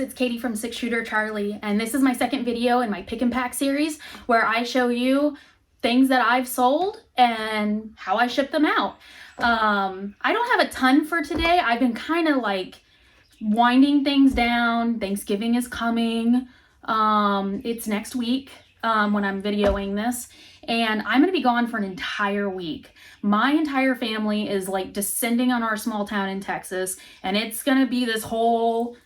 it's Katie from 6ShooterCharlie, and this is my second video in my pick and pack series where I show you things that I've sold and how I ship them out. I don't have a ton for today. I've been kind of like winding things down. Thanksgiving is coming. It's next week when I'm videoing this, and I'm going to be gone for an entire week. My entire family is like descending on our small town in Texas, and it's going to be this whole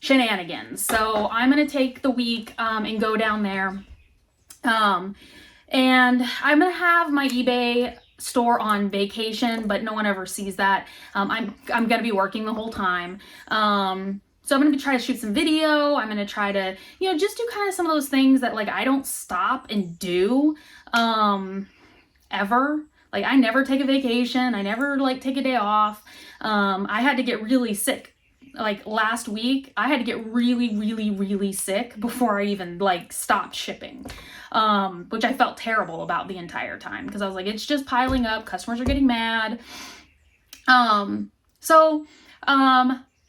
shenanigans. So I'm going to take the week and go down there. And I'm going to have my eBay store on vacation, but no one ever sees that. I'm going to be working the whole time. So I'm going to try to shoot some video. I'm going to try to, just do kind of some of those things that like I don't stop and do ever. Like I never take a vacation. I never like take a day off. I had to get really sick. Like last week, I had to get really sick before I even like stopped shipping, which I felt terrible about the entire time because I was like, it's just piling up. Customers are getting mad.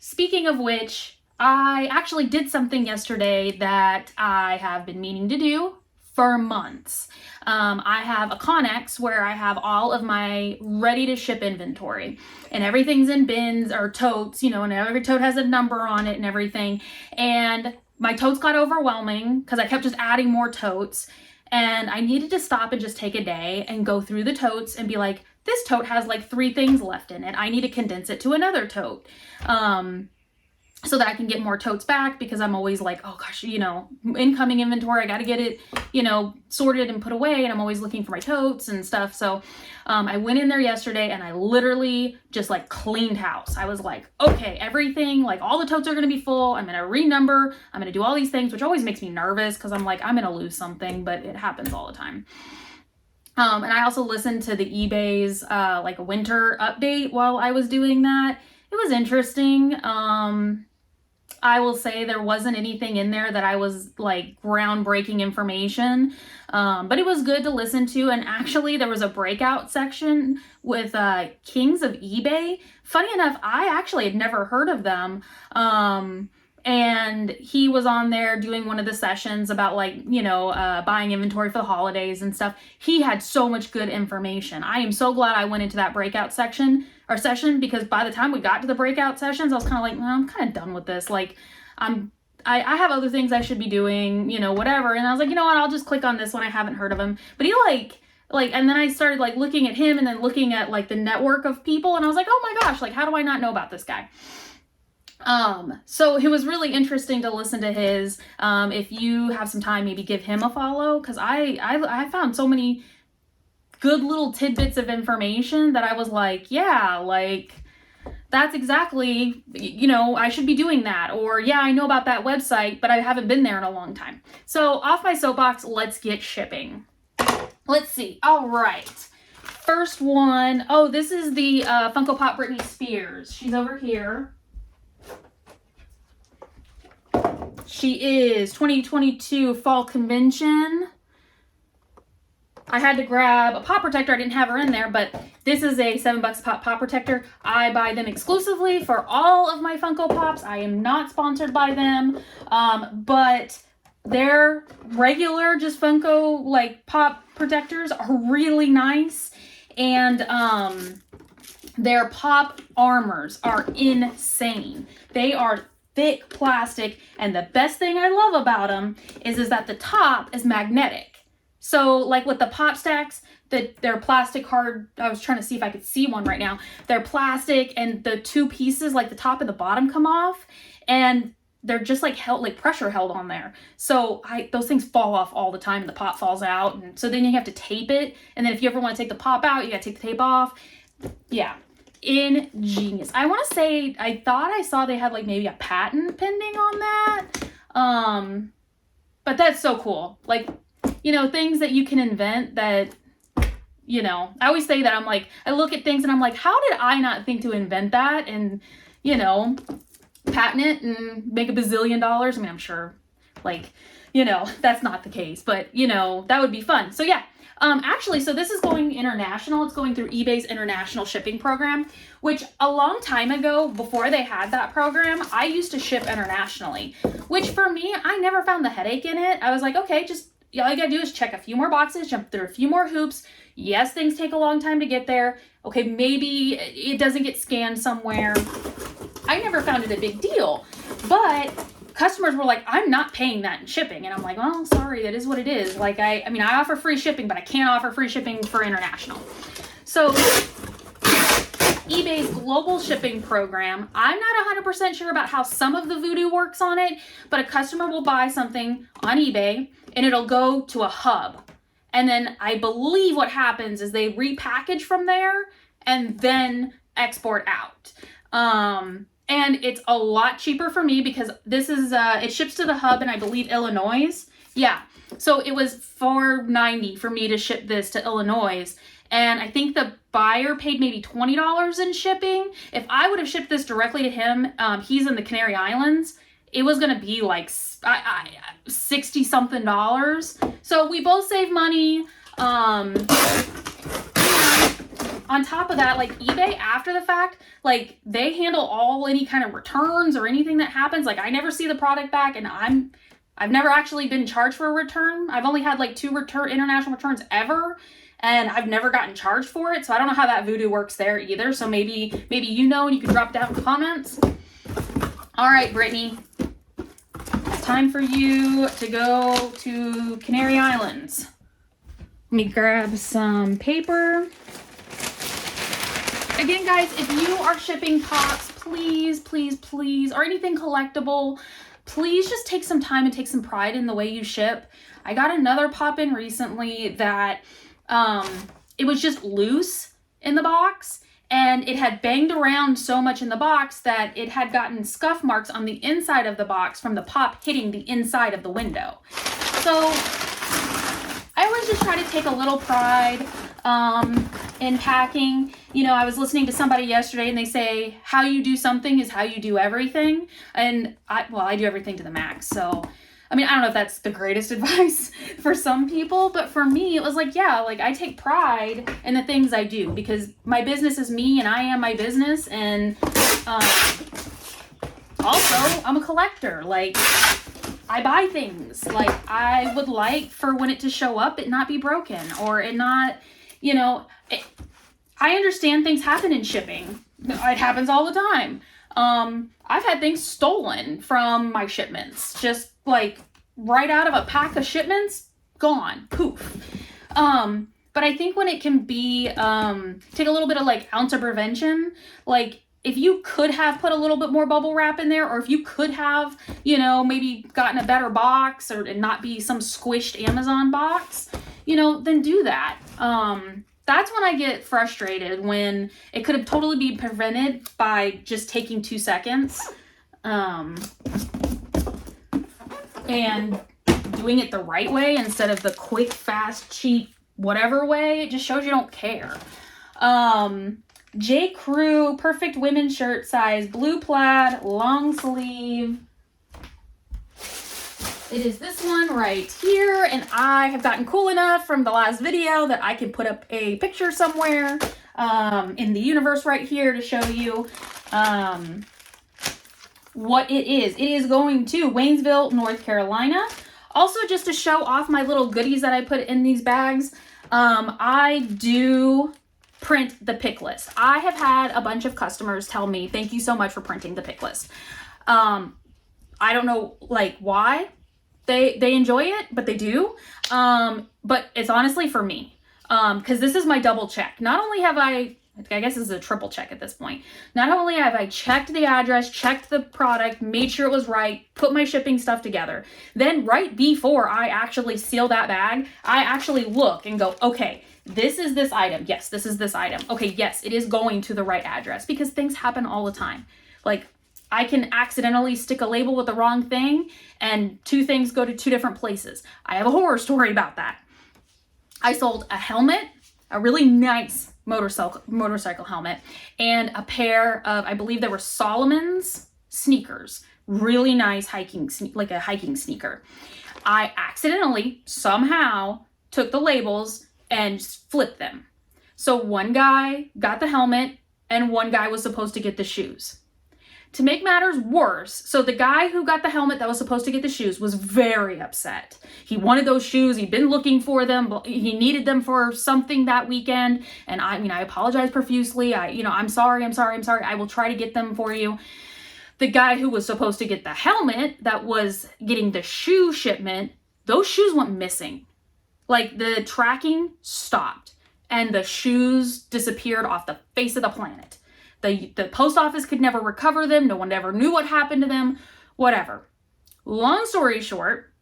Speaking of which, I actually did something yesterday that I have been meaning to do for months. I have a Connex where I have all of my ready to ship inventory and everything's in bins or totes, and every tote has a number on it and everything. And my totes got overwhelming because I kept just adding more totes, and I needed to stop and just take a day and go through the totes and be like, this tote has like 3 things left in it. I need to condense it to another tote. So that I can get more totes back, because I'm always like, oh gosh, incoming inventory, I got to get it, sorted and put away. And I'm always looking for my totes and stuff. So I went in there yesterday and I literally just like cleaned house. I was like, okay, everything, like all the totes are going to be full. I'm going to renumber. I'm going to do all these things, which always makes me nervous because I'm like, I'm going to lose something, but it happens all the time. And I also listened to the eBay's like a winter update while I was doing that. It was interesting. I will say there wasn't anything in there that I was like groundbreaking information, but it was good to listen to. And actually there was a breakout section with Kings of eBay. Funny enough, I actually had never heard of them. And he was on there doing one of the sessions about like, buying inventory for the holidays and stuff. He had so much good information. I am so glad I went into that breakout session, because by the time we got to the breakout sessions, I was kind of like, well, I'm kind of done with this. Like I have other things I should be doing, whatever. And I was like, you know what, I'll just click on this one. I haven't heard of him, but he and then I started like looking at him and then looking at like the network of people. And I was like, oh my gosh, like, how do I not know about this guy? So it was really interesting to listen to his. If you have some time, maybe give him a follow, because I found so many good little tidbits of information that I was like, yeah, like that's exactly, I should be doing that. Or yeah, I know about that website, but I haven't been there in a long time. So off my soapbox, let's get shipping. Let's see. All right. First one. Oh, this is the Funko Pop Britney Spears. She's over here. She is 2022 Fall Convention. I had to grab a pop protector. I didn't have her in there, but this is a $7 pop protector. I buy them exclusively for all of my Funko Pops. I am not sponsored by them, but their regular just Funko like pop protectors are really nice, and their pop armors are insane. They are thick plastic, and the best thing I love about them is that the top is magnetic. So like with the pop stacks, they're plastic hard. I was trying to see if I could see one right now. They're plastic, and the 2 pieces, like the top and the bottom, come off, and they're just like held, like pressure held on there. So those things fall off all the time, and the pop falls out, and so then you have to tape it. And then if you ever want to take the pop out, you got to take the tape off. Yeah. Ingenious. I want to say, I thought I saw they had like maybe a patent pending on that. But that's so cool. Like, things that you can invent that, I always say that I'm like, I look at things and I'm like, how did I not think to invent that and, patent it and make $1 bazillion? I mean, I'm sure like that's not the case, but that would be fun. So yeah, actually, so this is going international. It's going through eBay's international shipping program, which a long time ago, before they had that program, I used to ship internationally, which for me, I never found the headache in it. I was like, okay, just all you gotta do is check a few more boxes, jump through a few more hoops. Yes, things take a long time to get there. Okay, maybe it doesn't get scanned somewhere. I never found it a big deal, but customers were like, I'm not paying that in shipping. And I'm like, well, sorry, it is what it is. Like, I mean, I offer free shipping, but I can't offer free shipping for international. So eBay's global shipping program, I'm not 100% sure about how some of the voodoo works on it, but a customer will buy something on eBay and it'll go to a hub. And then I believe what happens is they repackage from there and then export out. And it's a lot cheaper for me because this is, it ships to the hub in, I believe, Illinois. Yeah. So it was $4.90 for me to ship this to Illinois. And I think the buyer paid maybe $20 in shipping. If I would have shipped this directly to him, he's in the Canary Islands, it was going to be like 60 something dollars. So we both save money. On top of that, like eBay after the fact, like they handle any kind of returns or anything that happens. Like I never see the product back, and I've never actually been charged for a return. I've only had like 2 international returns ever, and I've never gotten charged for it. So I don't know how that voodoo works there either. So maybe and you can drop it down in the comments. All right, Brittany, it's time for you to go to Canary Islands. Let me grab some paper. Again, guys, if you are shipping pops, please, please, please, or anything collectible, please just take some time and take some pride in the way you ship. I got another pop in recently that it was just loose in the box, and it had banged around so much in the box that it had gotten scuff marks on the inside of the box from the pop hitting the inside of the window. So I always just try to take a little pride in packing. I was listening to somebody yesterday and they say how you do something is how you do everything. And I do everything to the max. So, I mean, I don't know if that's the greatest advice for some people, but for me, it was like, yeah, like I take pride in the things I do because my business is me and I am my business. And also I'm a collector. Like I buy things. Like I would like for when it to show up, it not be broken or it not, I understand things happen in shipping. It happens all the time. I've had things stolen from my shipments, just like right out of a pack of shipments, gone, poof. But I think when it can be, take a little bit of like ounce of prevention, like if you could have put a little bit more bubble wrap in there, or if you could have, maybe gotten a better box and not be some squished Amazon box, then do that. That's when I get frustrated, when it could have totally been prevented by just taking 2 seconds and doing it the right way instead of the quick, fast, cheap, whatever way. It just shows you don't care. J. Crew, perfect women's shirt size, blue plaid, long sleeve. It is this one right here, and I have gotten cool enough from the last video that I can put up a picture somewhere in the universe right here to show you what it is. It is going to Waynesville, North Carolina. Also, just to show off my little goodies that I put in these bags, I do print the pick list. I have had a bunch of customers tell me, thank you so much for printing the pick list. I don't know why. They enjoy it, but they do. But it's honestly for me. Because this is my double check. Not only have I guess this is a triple check at this point. Not only have I checked the address, checked the product, made sure it was right, put my shipping stuff together. Then right before I actually seal that bag, I actually look and go, okay, this is this item. Yes, this is this item. Okay, yes, it is going to the right address, because things happen all the time. Like, I can accidentally stick a label with the wrong thing and 2 things go to 2 different places. I have a horror story about that. I sold a helmet, a really nice motorcycle helmet, and a pair of, I believe they were Solomon's sneakers really nice like a hiking sneaker. I accidentally, somehow, took the labels and flipped them. So one guy got the helmet and one guy was supposed to get the shoes. To make matters worse, so the guy who got the helmet that was supposed to get the shoes was very upset. He wanted those shoes. He'd been looking for them. He needed them for something that weekend. And I apologize profusely. I'm sorry. I will try to get them for you. The guy who was supposed to get the helmet that was getting the shoe shipment, those shoes went missing. Like, the tracking stopped and the shoes disappeared off the face of the planet. The post office could never recover them. No one ever knew what happened to them, whatever. Long story short,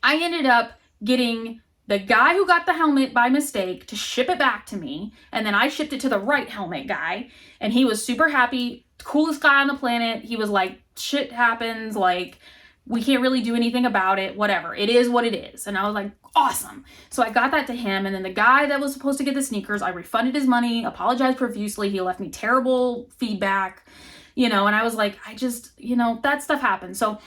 I ended up getting the guy who got the helmet by mistake to ship it back to me. And then I shipped it to the right helmet guy. And he was super happy. Coolest guy on the planet. He was like, shit happens. Like, we can't really do anything about it. Whatever. It is what it is. And I was like, awesome. So I got that to him. And then the guy that was supposed to get the sneakers, I refunded his money, apologized profusely. He left me terrible feedback, and I was like, that stuff happens. So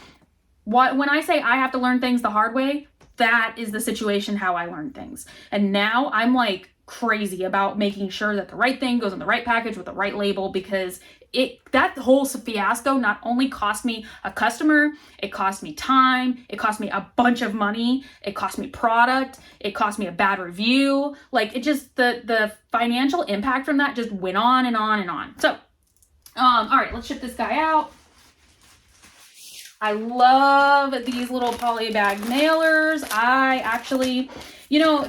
when I say I have to learn things the hard way, that is the situation how I learn things. And now I'm like crazy about making sure that the right thing goes in the right package with the right label, because that whole fiasco not only cost me a customer, it cost me time, it cost me a bunch of money, it cost me product, it cost me a bad review. Like, it just, the financial impact from that just went on and on and on. So, all right, let's ship this guy out. I love these little poly bag mailers. I actually,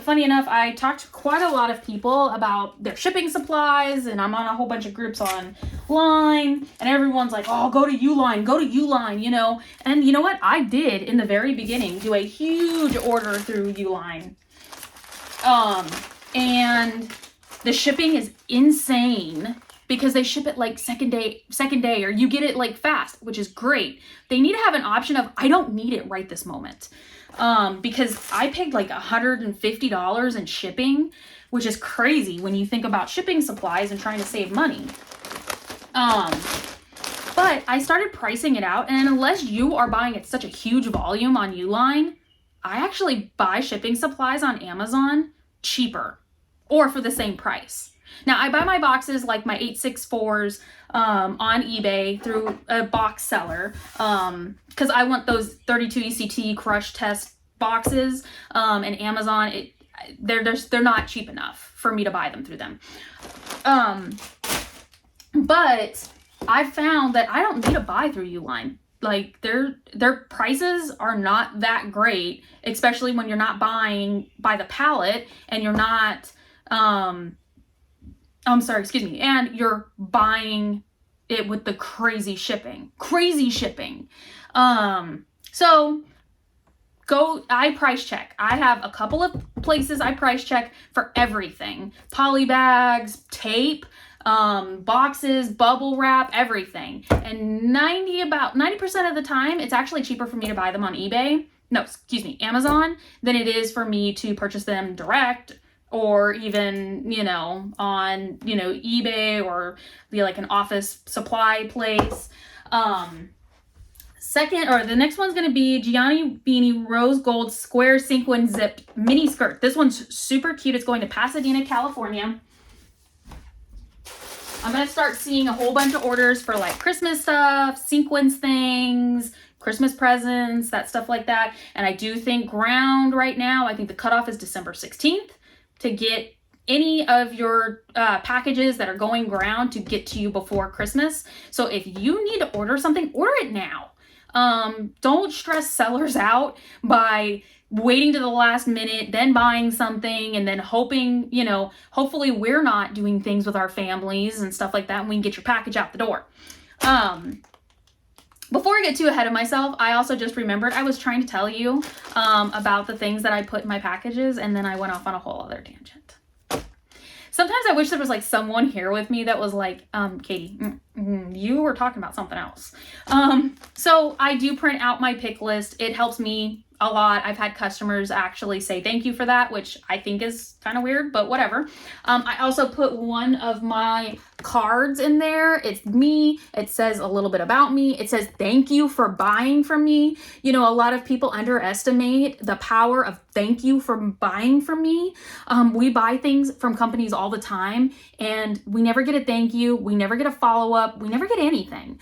funny enough, I talked to quite a lot of people about their shipping supplies, and I'm on a whole bunch of groups online, and everyone's like, oh, go to Uline, and you know what? I did, in the very beginning, do a huge order through Uline. And the shipping is insane, because they ship it like second day, or you get it like fast, which is great. They need to have an option of, I don't need it right this moment. Because I paid like $150 in shipping, which is crazy when you think about shipping supplies and trying to save money. But I started pricing it out, and unless you are buying at such a huge volume on Uline, I actually buy shipping supplies on Amazon cheaper or for the same price. Now, I buy my boxes, like my 864s, on eBay through a box seller, because I want those 32 ECT crush test boxes, and Amazon, they're not cheap enough for me to buy them through them. But I found that I don't need to buy through Uline. Like, their prices are not that great, especially when you're not buying by the pallet and you're not, and you're buying it with the crazy shipping. So I price check. I have a couple of places I price check for everything. Poly bags, tape, boxes, bubble wrap, everything. And about 90% of the time, it's actually cheaper for me to buy them on Amazon, than it is for me to purchase them direct, or even, on, eBay, or be like an office supply place. The next one's going to be Gianni Beanie Rose Gold Square Sequin Zipped Mini Skirt. This one's super cute. It's going to Pasadena, California. I'm going to start seeing a whole bunch of orders for like Christmas stuff, sequins things, Christmas presents, that stuff like that. And I do think ground right now, I think the cutoff is December 16th to get any of your packages that are going ground to get to you before Christmas. So if you need to order something, order it now. Don't stress sellers out by waiting to the last minute, then buying something, and then hoping, hopefully we're not doing things with our families and stuff like that, and we can get your package out the door. Before I get too ahead of myself, I also just remembered I was trying to tell you about the things that I put in my packages, and then I went off on a whole other tangent. Sometimes I wish there was like someone here with me that was like, Katie, you were talking about something else. So I do print out my pick list. It helps me a lot. I've had customers actually say thank you for that, which I think is kind of weird, but whatever. I also put one of my cards in there. It's me. It says a little bit about me. It says thank you for buying from me. You know, a lot of people underestimate the power of thank you for buying from me. We buy things from companies all the time and we never get a thank you. We never get a follow-up. We never get anything.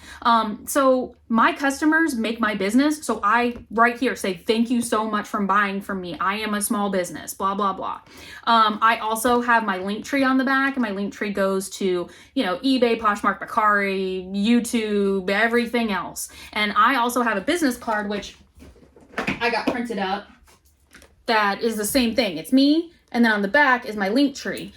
So my customers make my business. So I right here say thank you so much for buying from me. I am a small business, blah, blah, blah. I also have my link tree on the back, and my link tree goes to, you know, eBay, Poshmark, Mercari, YouTube, everything else. And I also have a business card, which I got printed up, that is the same thing. It's me, and then on the back is my link tree.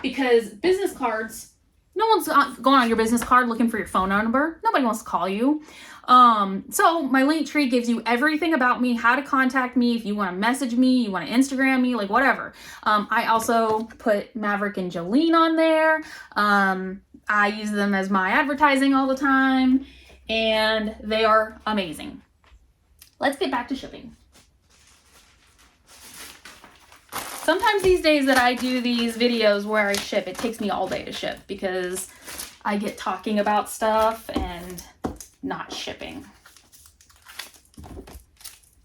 Because business cards, no one's going on your business card looking for your phone number. Nobody wants to call you. So my link tree gives you everything about me, how to contact me, if you want to message me, you want to Instagram me, like whatever. I also put Maverick and Jolene on there. I use them as my advertising all the time, and they are amazing. Let's get back to shipping. Sometimes these days that I do these videos where I ship, it takes me all day to ship because I get talking about stuff and not shipping. You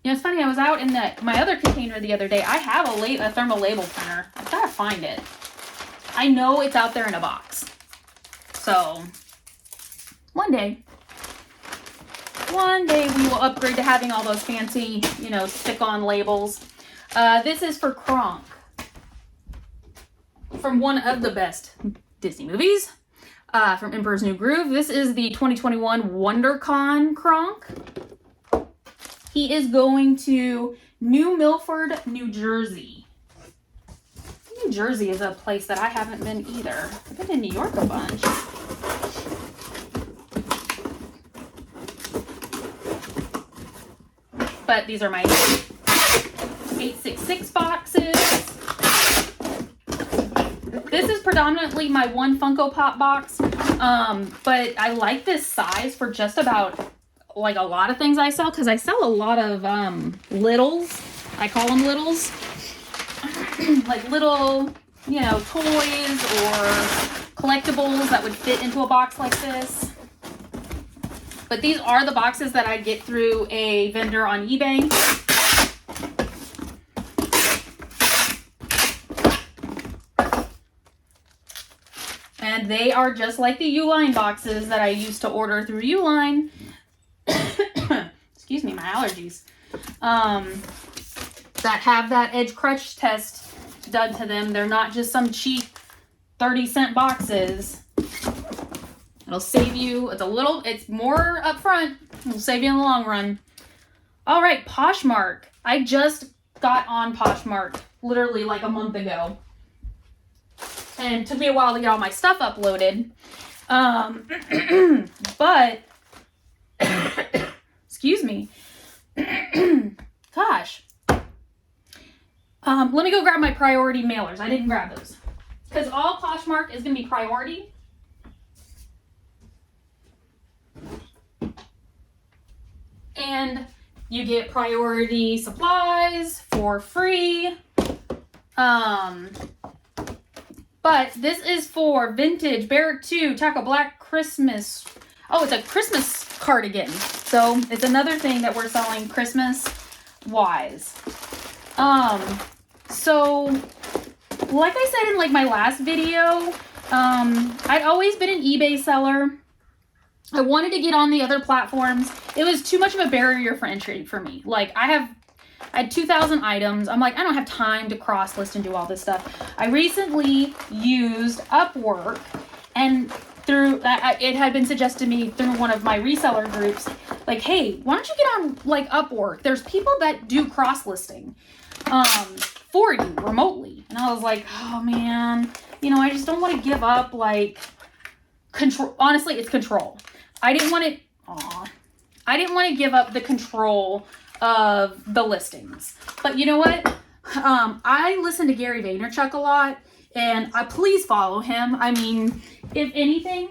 know, it's funny, I was out in my other container the other day. I have a thermal label printer. I've got to find it. I know it's out there in a box. So, one day we will upgrade to having all those fancy, you know, stick-on labels. This is for Kronk, from one of the best Disney movies, from Emperor's New Groove. This is the 2021 WonderCon Kronk. He is going to New Milford, New Jersey. New Jersey is a place that I haven't been either. I've been to New York a bunch. But these are my 866 boxes. This is predominantly my one Funko Pop box, but I like this size for just about like a lot of things I sell, because I sell a lot of littles. I call them littles. Like little, you know, toys or collectibles that would fit into a box like this. But these are the boxes that I get through a vendor on eBay. And they are just like the Uline boxes that I used to order through Uline. Excuse me, my allergies. That have that edge crutch test done to them. They're not just some cheap 30-cent boxes. It'll save you, it's more upfront. It'll save you in the long run. All right, Poshmark. I just got on Poshmark literally like a month ago. And it took me a while to get all my stuff uploaded. But, excuse me. Gosh. Let me go grab my priority mailers. I didn't grab those. Because all Poshmark is going to be priority. And you get priority supplies for free. But this is for vintage Barrack 2 Taco Black Christmas. Oh, it's a Christmas cardigan. So it's another thing that we're selling Christmas wise. So like I said in like my last video, I'd always been an eBay seller. I wanted to get on the other platforms. It was too much of a barrier for entry for me. Like I had 2,000 items. I'm like, I don't have time to cross list and do all this stuff. I recently used Upwork, and through that, it had been suggested to me through one of my reseller groups, like, hey, why don't you get on like Upwork? There's people that do cross listing for you remotely. And I was like, oh man, you know, I just don't want to give up like control. Honestly, it's control. I didn't want to give up the control of the listings. But you know what? I listen to Gary Vaynerchuk a lot, and please follow him. I mean, if anything,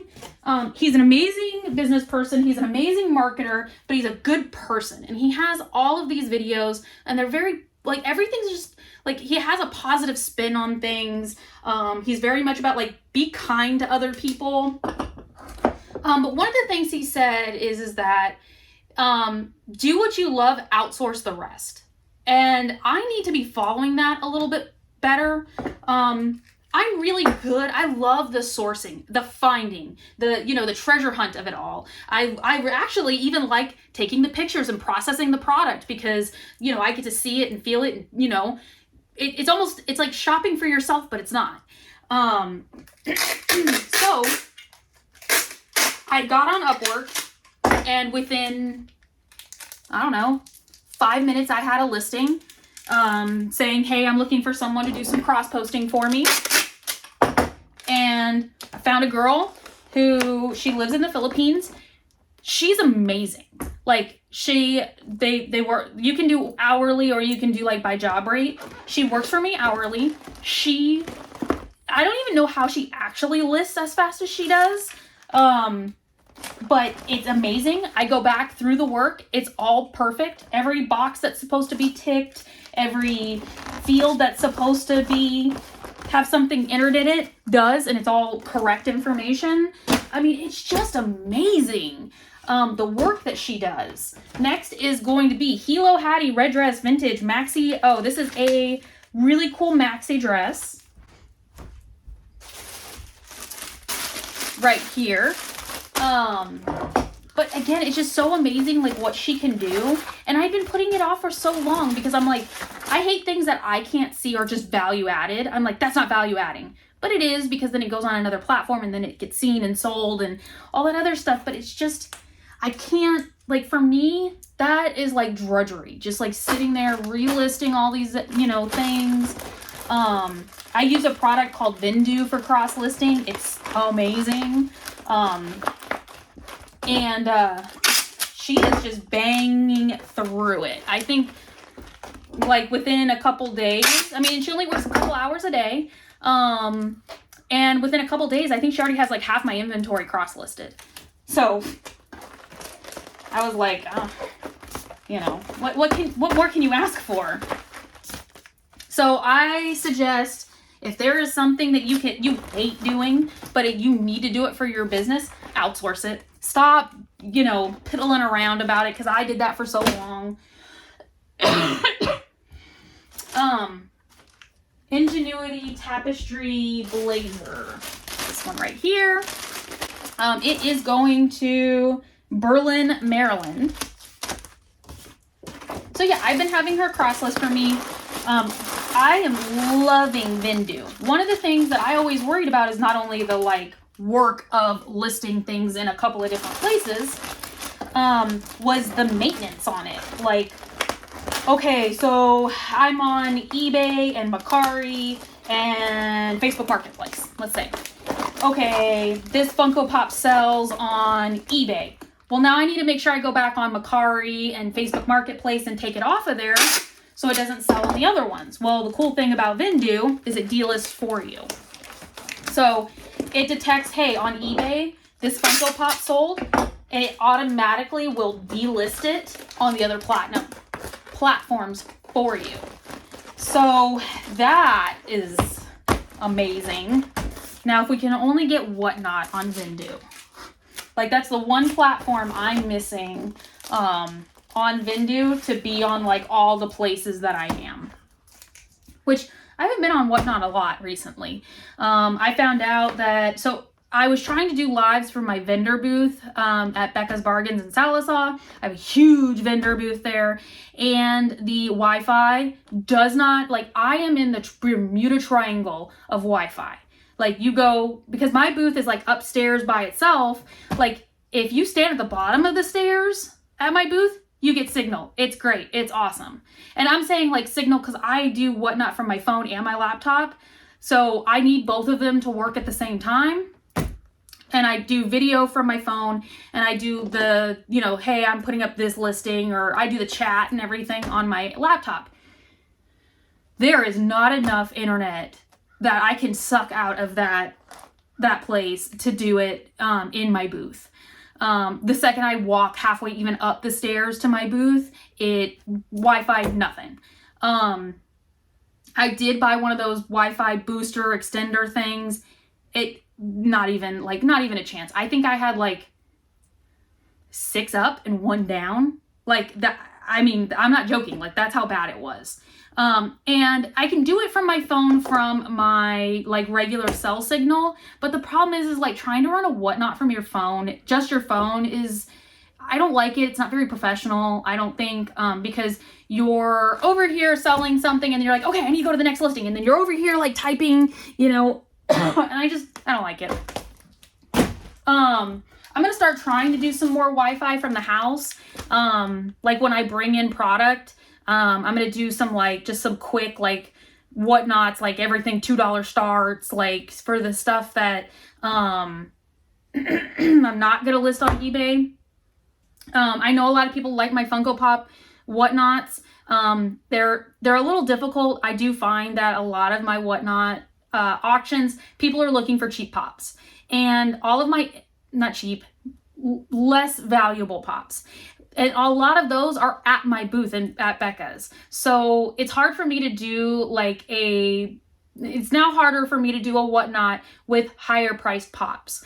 he's an amazing business person. He's an amazing marketer, but he's a good person. And he has all of these videos, and they're very like everything's just like, he has a positive spin on things. He's very much about like, be kind to other people. But one of the things he said is that do what you love, outsource the rest. And I need to be following that a little bit better. I'm really good. I love the sourcing, the finding, the treasure hunt of it all. I actually even like taking the pictures and processing the product because, I get to see it and feel it. And, it's like shopping for yourself, but it's not. So I got on Upwork, and within, I don't know, 5 minutes, I had a listing saying, hey, I'm looking for someone to do some cross-posting for me. And I found a girl she lives in the Philippines. She's amazing. Like, they work, you can do hourly or you can do like by job rate. She works for me hourly. I don't even know how she actually lists as fast as she does. But it's amazing. I go back through the work. It's all perfect. Every box that's supposed to be ticked, every field that's supposed to have something entered in it does, and it's all correct information. I mean, it's just amazing. The work that she does. Next is going to be Hilo Hattie Red Dress Vintage Maxi. Oh, this is a really cool maxi dress. Right here. But again, it's just so amazing, like, what she can do. And I've been putting it off for so long because I'm like, I hate things that I can't see are just value added. I'm like, that's not value adding. But it is, because then it goes on another platform and then it gets seen and sold and all that other stuff. But it's just, I can't, like, for me, that is like drudgery. Just like sitting there relisting all these, things. I use a product called Vindu for cross listing. It's amazing. And she is just banging through it. I think like within a couple days, I mean, she only works a couple hours a day. And within a couple days, I think she already has like half my inventory cross listed. So I was like, what more can you ask for? So I suggest, if there is something that you hate doing, but you need to do it for your business, outsource it. Stop, piddling around about it, because I did that for so long. Ingenuity Tapestry Blazer. This one right here. It is going to Berlin, Maryland. So yeah, I've been having her cross list for me. I am loving Vindu. One of the things that I always worried about is not only the work of listing things in a couple of different places, was the maintenance on it. Like, okay, so I'm on eBay and Mercari and Facebook Marketplace, let's say. Okay, this Funko Pop sells on eBay. Well, now I need to make sure I go back on Mercari and Facebook Marketplace and take it off of there so it doesn't sell on the other ones. Well, the cool thing about Vindu is it delists for you. So it detects, hey, on eBay, this Funko Pop sold, and it automatically will delist it on the other platforms for you. So that is amazing. Now, if we can only get Whatnot on Vindu, like that's the one platform I'm missing on Vindu to be on all the places that I am, which I haven't been on Whatnot a lot recently. I found out that, so I was trying to do lives for my vendor booth at Becca's Bargains in Sallisaw. I have a huge vendor booth there, and the Wi-Fi does not, I am in the Bermuda Triangle of Wi-Fi. You go, because my booth is upstairs by itself. If you stand at the bottom of the stairs at my booth, you get signal. It's great. It's awesome. And I'm saying signal because I do Whatnot from my phone and my laptop. So I need both of them to work at the same time. And I do video from my phone, and I do the, hey, I'm putting up this listing, or I do the chat and everything on my laptop. There is not enough internet that I can suck out of that place to do it in my booth. The second I walk halfway even up the stairs to my booth, Wi-Fi, nothing. I did buy one of those Wi-Fi booster extender things. Not even a chance. I think I had like 6 up and 1 down. Like that, I mean, I'm not joking. Like that's how bad it was. And I can do it from my phone from my like regular cell signal. But the problem is like trying to run a whatnot from your phone, just your phone I don't like it. It's not very professional, I don't think, because you're over here selling something and you're like, okay, I need to go to the next listing. And then you're over here like typing, and I don't like it. I'm going to start trying to do some more Wi-Fi from the house. Like when I bring in product, I'm going to do some just some quick whatnots, like everything $2 starts, like for the stuff that I'm not going to list on eBay. I know a lot of people like my Funko Pop whatnots. They're a little difficult. I do find that a lot of my whatnot auctions, people are looking for cheap pops, and all of my not cheap, less valuable pops. And a lot of those are at my booth and at Becca's. So it's hard for me to do it's now harder for me to do a whatnot with higher priced pops.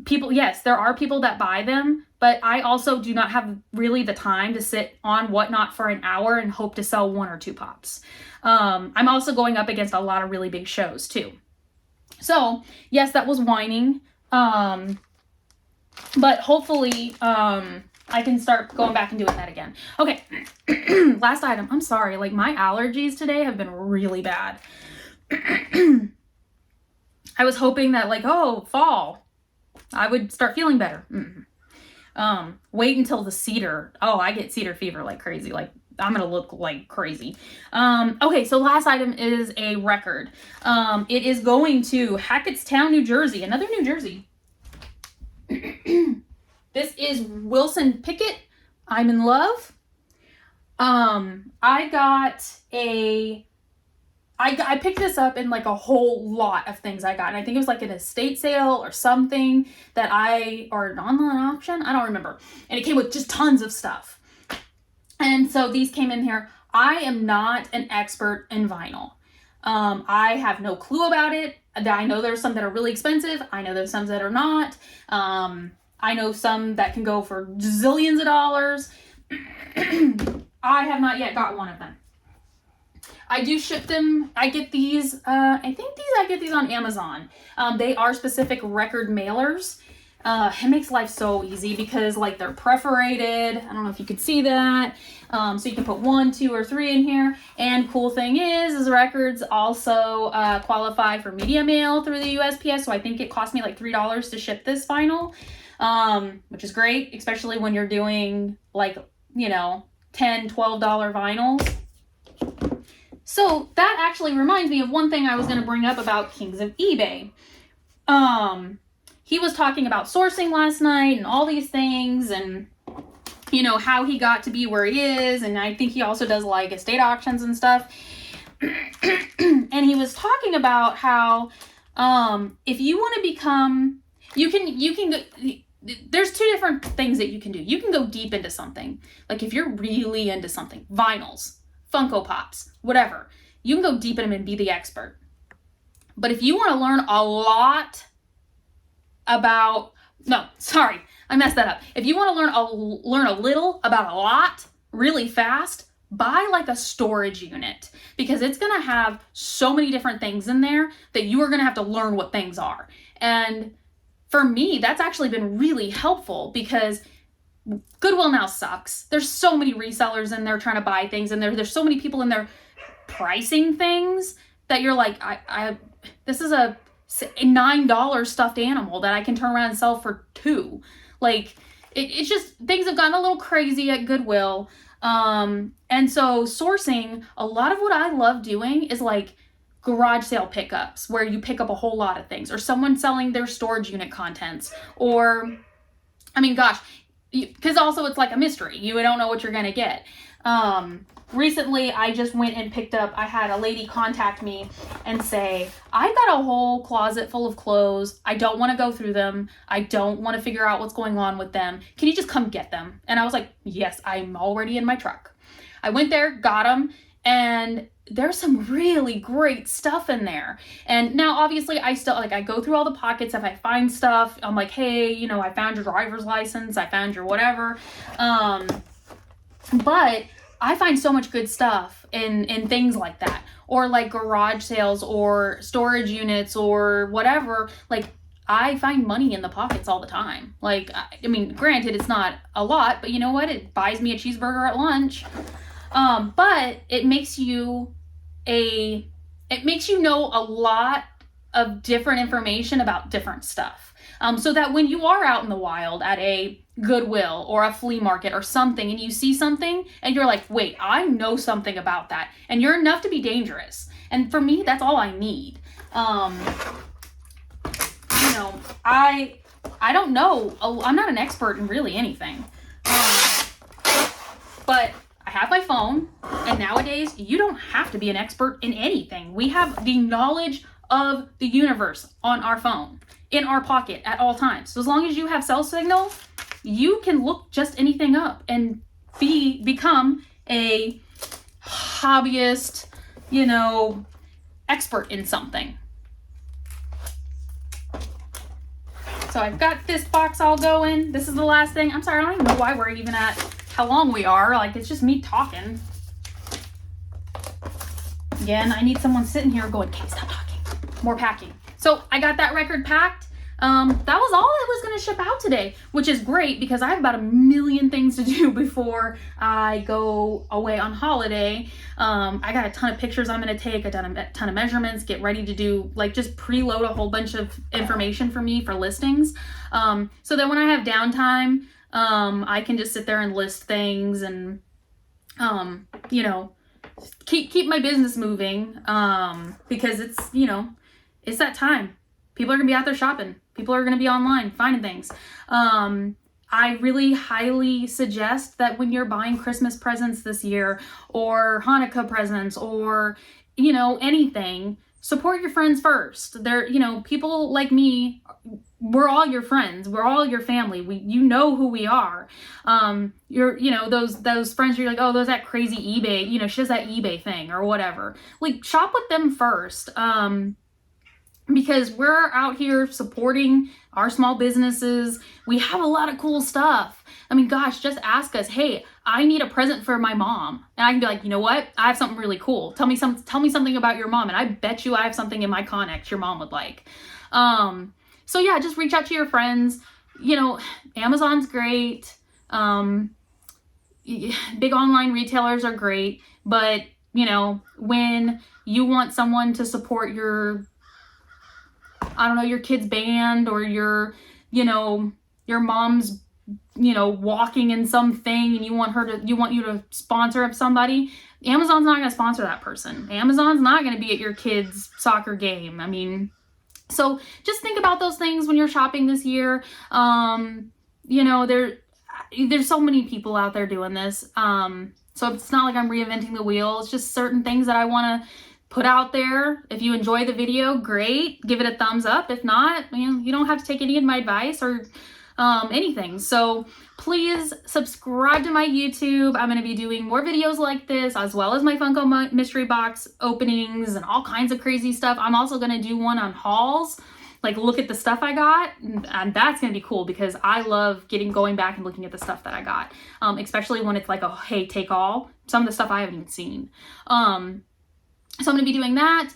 People, yes, there are people that buy them, but I also do not have really the time to sit on whatnot for an hour and hope to sell 1 or 2 pops. I'm also going up against a lot of really big shows too. So yes, that was whining. But hopefully, I can start going back and doing that again. Okay. Last item. I'm sorry. Like my allergies today have been really bad. I was hoping that fall, I would start feeling better. Wait until the cedar. Oh, I get cedar fever like crazy. Like I'm going to look like crazy. Okay. So last item is a record. It is going to Hackettstown, New Jersey, another New Jersey. This is Wilson Pickett. I'm in love. I picked this up in like a whole lot of things I got. And I think it was like an estate sale or something or an online auction. I don't remember. And it came with just tons of stuff. And so these came in here. I am not an expert in vinyl. I have no clue about it. I know there's some that are really expensive. I know there's some that are not. I know some that can go for zillions of dollars. I have not yet got one of them. I do ship them. I get these, I get these on Amazon. They are specific record mailers. It makes life so easy because they're perforated. I don't know if you could see that. So you can put 1, 2, or 3 in here. And cool thing is records also qualify for media mail through the USPS. So I think it cost me like $3 to ship this vinyl, which is great, especially when you're doing $10, $12 vinyls. So that actually reminds me of one thing I was going to bring up about Kings of eBay. He was talking about sourcing last night and all these things and, how he got to be where he is. And I think he also does estate auctions and stuff. And he was talking about how, if you want to become, there's 2 different things that you can do. You can go deep into something. Like if you're really into something, vinyls, Funko Pops, whatever, you can go deep in them and be the expert. But if you want to learn a lot I messed that up. If you want to learn a little about a lot really fast, buy a storage unit, because it's going to have so many different things in there that you are going to have to learn what things are. And for me, that's actually been really helpful because Goodwill now sucks. There's so many resellers in there trying to buy things, and there's so many people in there pricing things that you're like, this is a $9 stuffed animal that I can turn around and sell for $2. It's just, things have gotten a little crazy at Goodwill. And so sourcing, a lot of what I love doing is garage sale pickups where you pick up a whole lot of things, or someone selling their storage unit contents, or, because also it's like a mystery. You don't know what you're going to get. Recently, I just went and picked up, I had a lady contact me and say, I've got a whole closet full of clothes. I don't want to go through them. I don't want to figure out what's going on with them. Can you just come get them? And I was like, yes, I'm already in my truck. I went there, got them, and there's some really great stuff in there. And now obviously I still, like, I go through all the pockets. If I find stuff, I'm like, hey, you know, I found your driver's license, I found your whatever. But I find so much good stuff in things like that, or like garage sales or storage units or whatever. Like, I find money in the pockets all the time. Like, I mean, granted, it's not a lot, but you know what? It buys me a cheeseburger at lunch. But it makes you know a lot of different information about different stuff. So that when you are out in the wild at a Goodwill or a flea market or something, and you see something and you're like, wait, I know something about that. And you're enough to be dangerous. And for me, that's all I need. You know, I don't know. I'm not an expert in really anything. But I have my phone, and nowadays you don't have to be an expert in anything. We have the knowledge of the universe on our phone, in our pocket at all times. So as long as you have cell signal, you can look just anything up and become a hobbyist, you know, expert in something. So I've got this box all going. This is the last thing. I'm sorry, I don't even know why we're even at how long we are. Like, it's just me talking. Again, I need someone sitting here going, okay, stop talking. More packing. So I got that record packed. That was all I was going to ship out today, which is great because I have about 1 million things to do before I go away on holiday. I got a ton of pictures I'm going to take, a ton of measurements, get ready to do, like, just preload a whole bunch of information for me for listings. So that when I have downtime, I can just sit there and list things and, you know, keep my business moving, because it's, you know, it's that time. People are going to be out there shopping. People are going to be online finding things. I really highly suggest that when you're buying Christmas presents this year, or Hanukkah presents, or, you know, anything, support your friends first. They're, you know, people like me, we're all your friends. We're all your family. You know who we are. You're, you know, those friends, you're like, oh, there's that crazy eBay, you know, she does that eBay thing or whatever. Like, shop with them first. Because we're out here supporting our small businesses. We have a lot of cool stuff. I mean, gosh, just ask us, hey, I need a present for my mom. And I can be like, you know what? I have something really cool. Tell me something about your mom. And I bet you I have something in my Connex your mom would like. So yeah, just reach out to your friends. You know, Amazon's great. Big online retailers are great. But, you know, when you want someone to support your, I don't know, your kid's band, or your, you know, your mom's, you know, walking in something, and you want you to sponsor somebody, Amazon's not going to sponsor that person. Amazon's not going to be at your kid's soccer game. I mean, so just think about those things when you're shopping this year. You know, there's so many people out there doing this. So it's not like I'm reinventing the wheel. It's just certain things that I want to put out there. If you enjoy the video, great. Give it a thumbs up. If not, you don't have to take any of my advice or anything. So please subscribe to my YouTube. I'm going to be doing more videos like this, as well as my Funko mystery box openings and all kinds of crazy stuff. I'm also going to do one on hauls, like look at the stuff I got, and that's going to be cool because I love going back and looking at the stuff that I got, especially when it's like a hey, take all. Some of the stuff I haven't even seen. So I'm going to be doing that.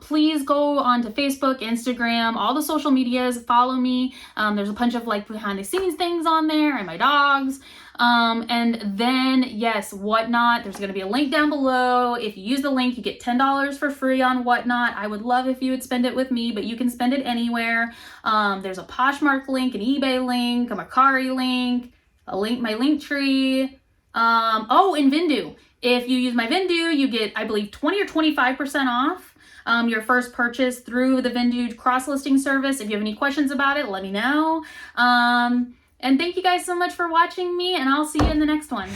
Please go on to Facebook, Instagram, all the social medias, follow me. There's a bunch of like behind the scenes things on there, and my dogs. And then, yes, Whatnot. There's going to be a link down below. If you use the link, you get $10 for free on Whatnot. I would love if you would spend it with me, but you can spend it anywhere. There's a Poshmark link, an eBay link, a Mercari link, my link tree. And Vindu. If you use my Vindu, you get, I believe, 20 or 25% off your first purchase through the Vindu cross-listing service. If you have any questions about it, let me know. And thank you guys so much for watching me, and I'll see you in the next one.